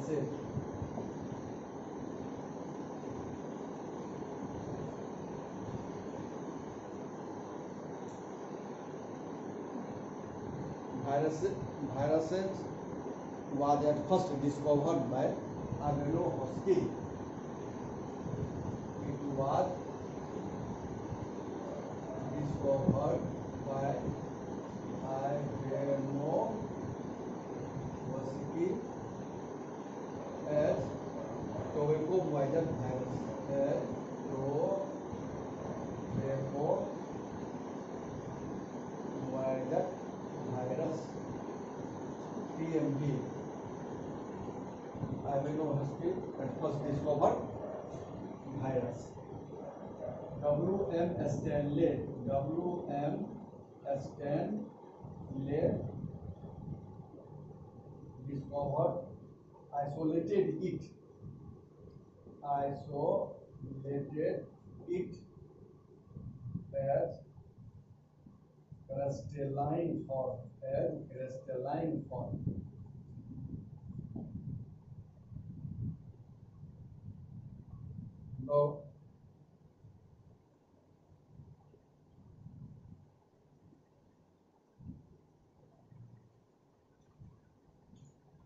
viruses. Viruses was at first discovered by Avelo Hoskin. It was discovered by Avelo Hoskin as tobacco poison virus. As tobacco poison virus, TMV. Avelo Hoskin at first discovered virus. W.M. Stanley discovered, isolated it as crystalline form. Now,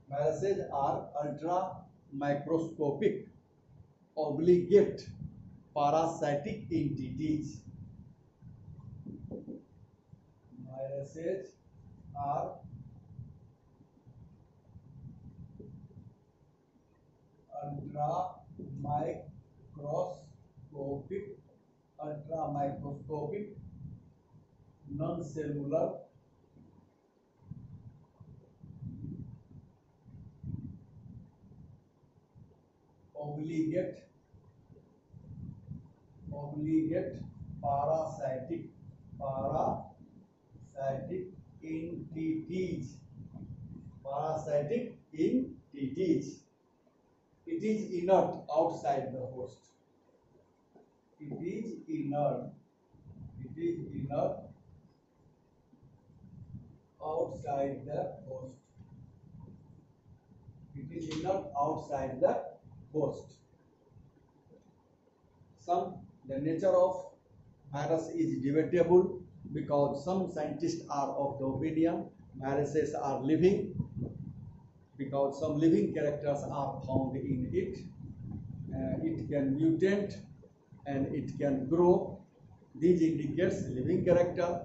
viruses are ultra microscopic obligate parasitic entities. Viruses are ultra microscopic non-cellular obligate parasitic entities. It is inert outside the host. It is inert outside the host. The nature of virus is debatable because some scientists are of the opinion viruses are living because some living characters are found in it. It can mutate and it can grow. This indicates living character.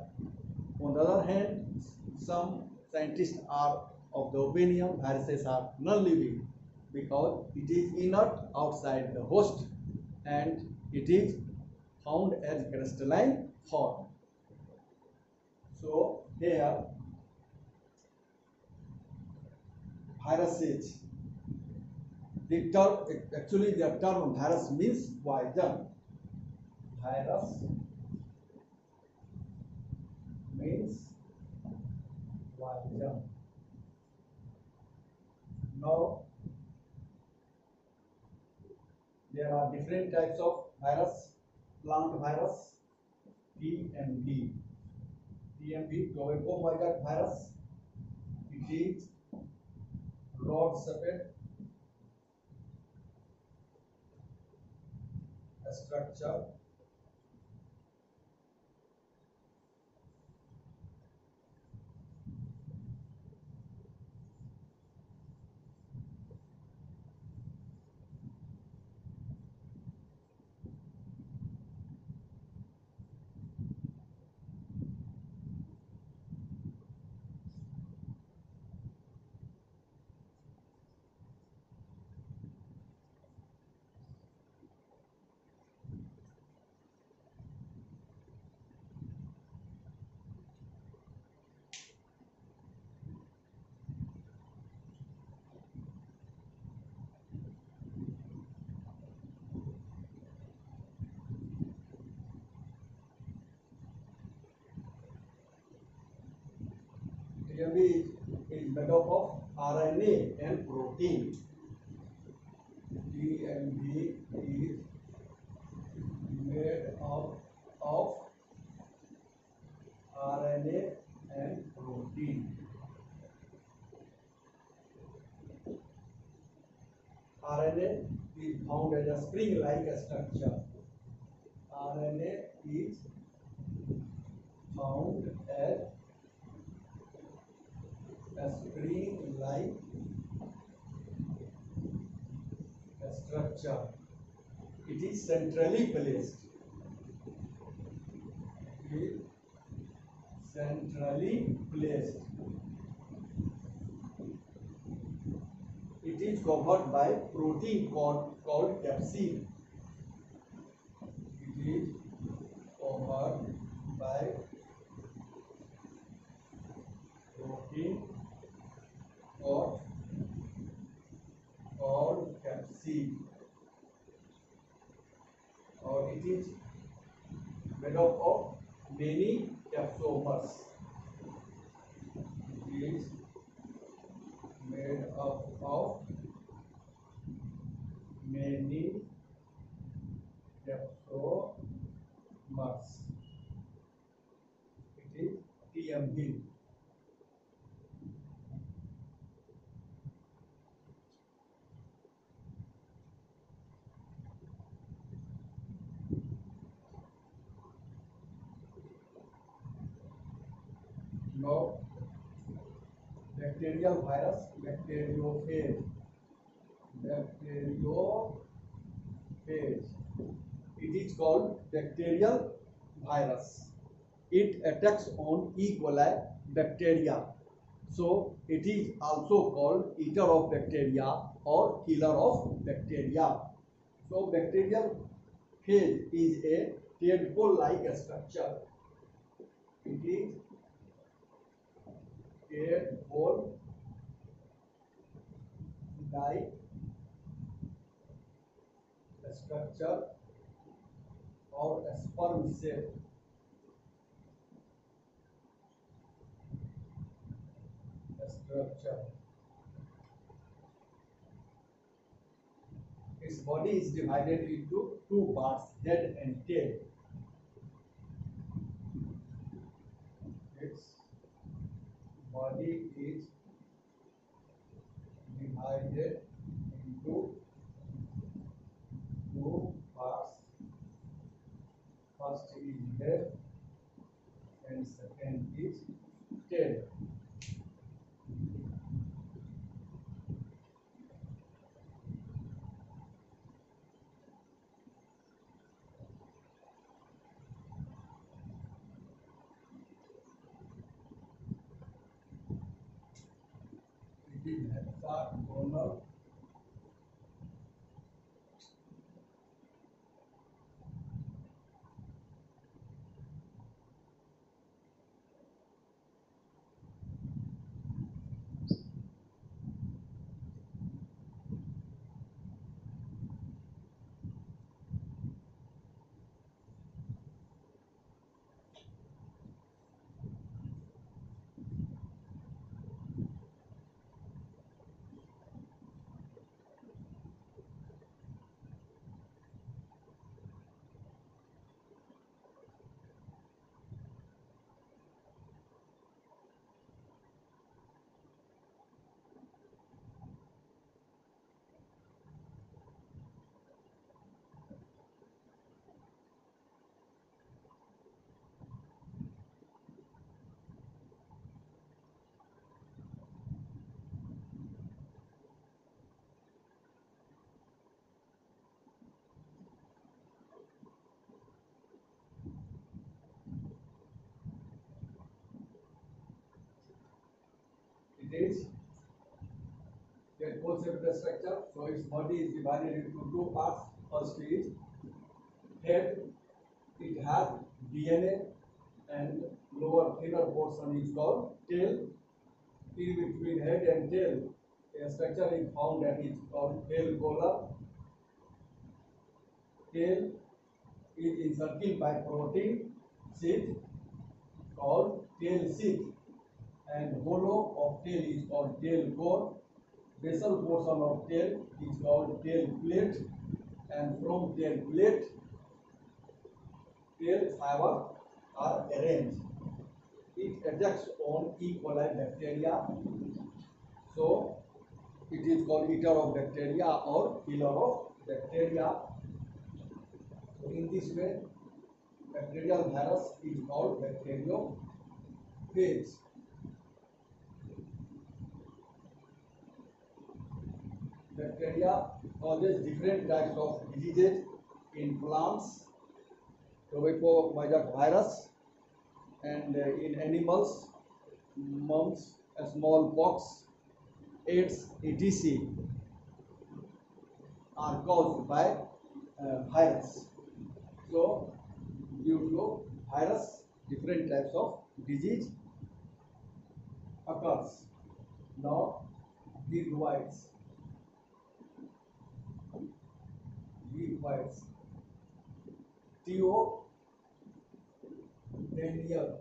On the other hand, some scientists are of the opinion viruses are non-living because it is inert outside the host and it is found as crystalline form. So here viruses, the term virus means poison. Virus means poison. Now there are different types of virus. Plant virus, TMV, tobacco poison virus. It is rod-shaped structure. TMV is made up of RNA and protein. TMV is made up of RNA and protein. RNA is found as a spring-like structure. RNA is found as a spring-like structure. It is centrally placed. It is centrally placed. It is covered by protein called capsid. It is covered by protein called capsid, or it is made up of many capsomes. It is made up of many capsomes. It is TMB. Now, bacterial virus, bacteriophage. Bacteriophage. It is called bacterial virus. It attacks on E. coli bacteria. So it is also called eater of bacteria or killer of bacteria. So bacterial phage is a tadpole-like structure. It is tadpole-like structure or sperm shape. Structure. Its body is divided into two parts, head and tail. Its body is divided into two parts. First is head and second is tail. It is hexagonal. It is tadpole-shaped structure. So its body is divided into two parts. First is head. It has DNA, and lower thinner portion is called tail. In between head and tail, a structure is found that is called tail collar. Tail is encircled by protein sheath called tail sheath, and hollow of tail is called tail core. Basal portion of tail is called tail plate, and from tail plate, tail fiber are arranged. It attacks on E. coli bacteria. So it it is called eater of bacteria or killer of bacteria. So in this way, bacterial virus is called bacteriophage. Bacteria causes different types of diseases in plants, tobacco virus, and in animals, mumps, smallpox, AIDS, etc. are caused by virus. So, due to virus, different types of disease occurs. Now, he divides. Theo Daniel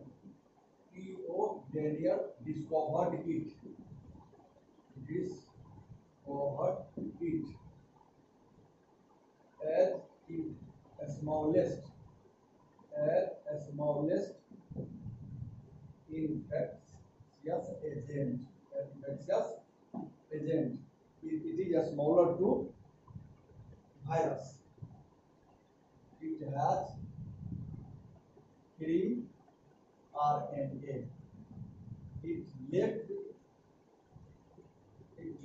discovered it. As its smallest infectious agent. It is a smaller to virus. It has 3 RNA. It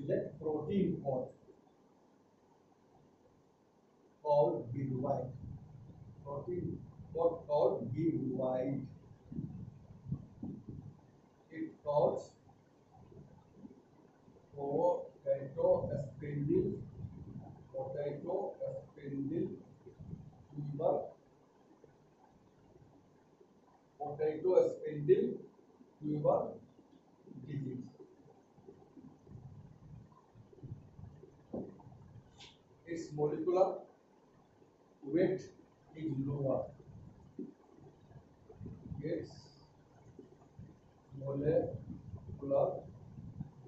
left protein called viride. Protein called viride. It causes potato spindle fever. Potato spindle fever disease. Its molecular weight is lower. Its molecular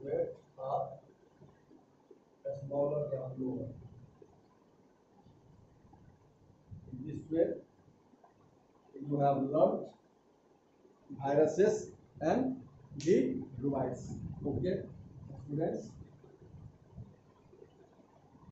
weight are smaller than lower. In this way, you have learned viruses and the device. Okay, students.